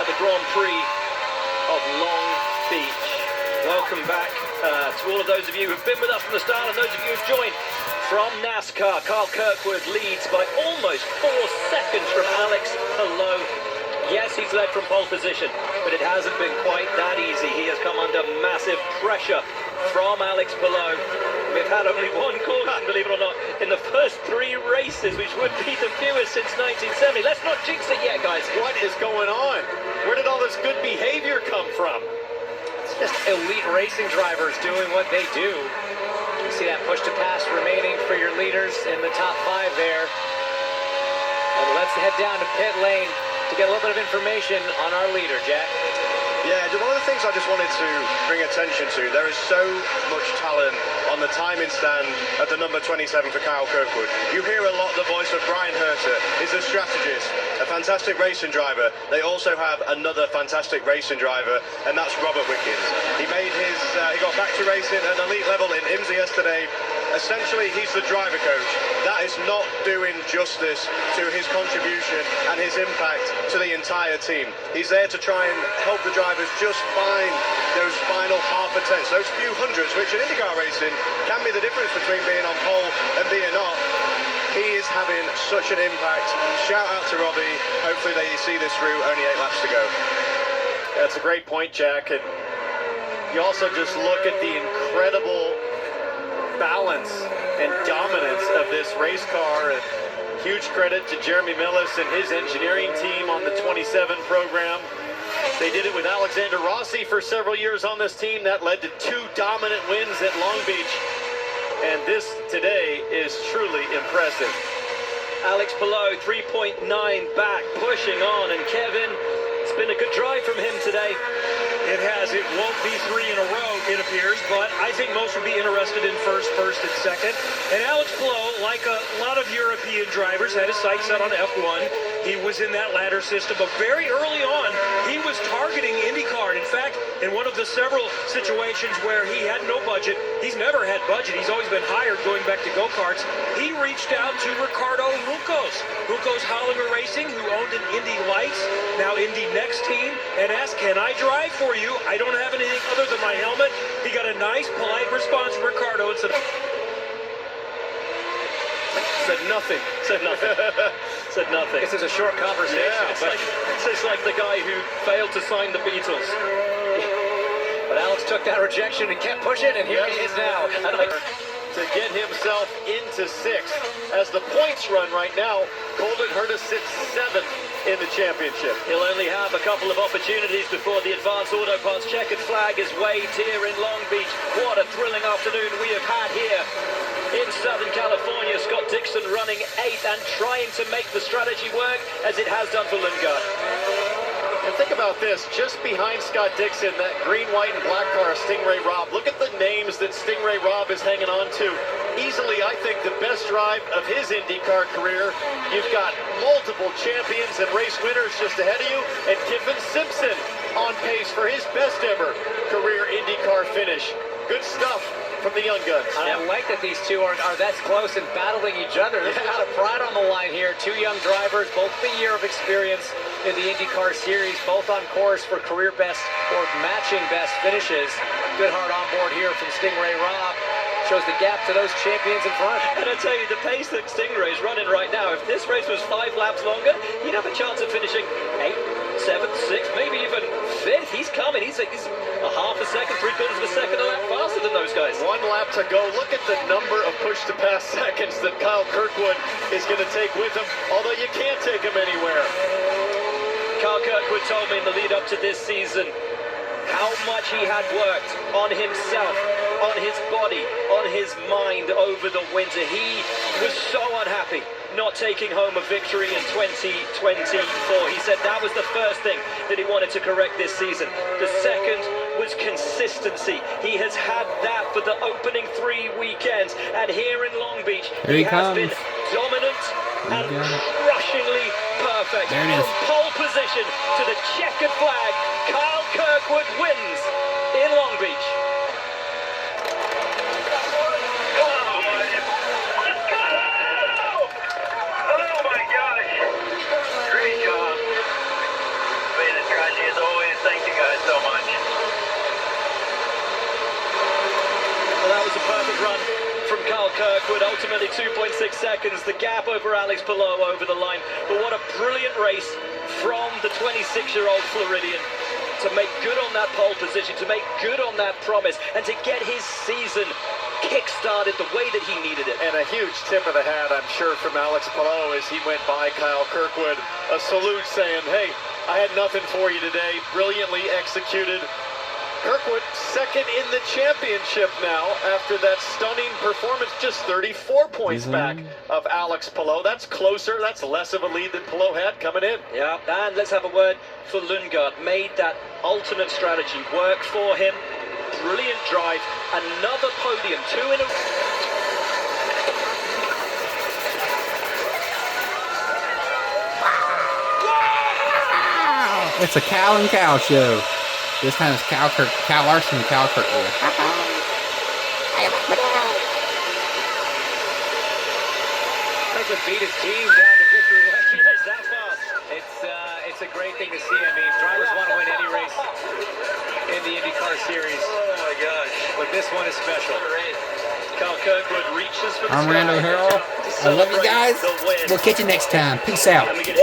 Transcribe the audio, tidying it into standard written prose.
at the Grand Prix of Long Beach. Welcome back to all of those of you who've been with us from the start and those of you who've joined from NASCAR. Kyle Kirkwood leads by almost 4 seconds from Alex Palou. Yes, he's led from pole position, but it hasn't been quite that easy. He has come under massive pressure from Alex Palou. We've had only one caution, believe it or not, in the first 3 races, which would be the fewest since 1970. Let's not jinx it yet, guys. What is going on? Where did all this good behavior come from? It's just elite racing drivers doing what they do. You see that push to pass remaining for your leaders in the top 5 there. And let's head down to pit lane to get a little bit of information on our leader, Jack. Yeah, one of the things I just wanted to bring attention to, there is so much talent on the timing stand at the number 27 for Kyle Kirkwood. You hear a lot the voice of Brian Herter. He's a strategist, a fantastic racing driver. They also have another fantastic racing driver, and that's Robert Wickens. He got back to racing at an elite level in IMSA yesterday. Essentially, he's the driver coach. That is not doing justice to his contribution and his impact to the entire team. He's there to try and help the drivers just find those final half attempts, those few hundreds, which in Indycar racing can be the difference between being on pole and being not. He is having such an impact. Shout out to Robbie. Hopefully they see this through. Only 8 laps to go. That's a great point, Jack. And you also just look at the incredible balance and dominance of this race car. And huge credit to Jeremy Millis and his engineering team on the 27 program. They did it with Alexander Rossi for several years on this team. That led to 2 dominant wins at Long Beach. And this today is truly impressive. Alex Palou, 3.9 back, pushing on. And Kevin, it's been a good drive from him today. It has. It won't be 3 in a row, it appears, but I think most will be interested in first, and second. And Alex Palou, like a lot of European drivers, had his sights set on F1. He was in that ladder system, but very early on, he was targeting Indycar. In fact, in one of the several situations where he had no budget, he's never had budget, he's always been hired going back to go-karts, he reached out to Ricardo Hulkos Hollinger Racing, who owned an Indy Lights, now Indy Next team, and asked, can I drive for you? I don't have anything other than my helmet. He got a nice, polite response from Ricardo and said nothing. Said nothing. This is a short conversation. Yeah, it's like the guy who failed to sign the Beatles. But Alex took that rejection and kept pushing, and here he is now. To get himself into 6th. As the points run right now, Colton Herta sits 7th in the championship. He'll only have a couple of opportunities before the Advanced Auto Parts checkered flag is waved here in Long Beach. What a thrilling afternoon we have had here in Southern California. Scott Dixon running 8th and trying to make the strategy work as it has done for Lundgaard. And think about this, just behind Scott Dixon, that green, white, and black car, Stingray Robb. Look at the names that Stingray Robb is hanging on to. Easily, I think, the best drive of his IndyCar career. You've got multiple champions and race winners just ahead of you, and Tiffin Simpson on pace for his best ever career IndyCar finish. Good stuff from the young guns. I like that these two are that close and battling each other. There's a lot of pride on the line here. 2 young drivers, both the year of experience in the IndyCar series, both on course for career best or matching best finishes. Good heart on board here from Stingray Robb. Shows the gap to those champions in front. And I tell you, the pace that Stingray's running right now, if this race was 5 laps longer, he'd have a chance of finishing 8th, 7th, 6th, maybe even 5th. He's coming. He's a half a second, 3/4 of a second a lap faster than those guys. 1 lap to go. Look at the number of push-to-pass seconds that Kyle Kirkwood is going to take with him, although you can't take him anywhere. Kyle Kirkwood told me in the lead up to this season how much he had worked on himself, on his body, on his mind over the winter. He was so unhappy not taking home a victory in 2024. He said that was the first thing that he wanted to correct this season. The second was consistency. He has had that for the opening 3 weekends, and here in Long Beach, he has been dominant and crushingly perfect. From pole position to the checkered flag, Kyle Kirkwood wins in Long Beach. Oh my gosh! Great job. Made a tragic Thank you guys so much. Well, that was a perfect run from Kyle Kirkwood. Ultimately 2.6 seconds, the gap over Alex Palou over the line. But what a brilliant race from the 26-year-old Floridian to make good on that pole position, to make good on that promise, and to get his season kick-started the way that he needed it. And a huge tip of the hat, I'm sure, from Alex Palou as he went by Kyle Kirkwood. A salute saying, hey, I had nothing for you today. Brilliantly executed. Kirkwood second in the championship now after that stunning performance, just 34 points back of Alex Palou. That's closer, that's less of a lead than Palou had coming in. Yeah, and let's have a word for Lundgaard. Made that alternate strategy work for him. Brilliant drive, another podium, 2 in a It's a Cal and Cal show. This time it's Cal Larson and Cal Kirkwood. Kirkwood beat his team down to victory lane. It's that fast. It's a great thing to see. I mean, drivers want to win any race in the Indycar series. Oh my gosh. But this one is special. Kyle Kirkwood reaches for the I'm Randall sky Harrell. to I love you celebrate guys. the win. We'll catch you next time. Peace out. And we get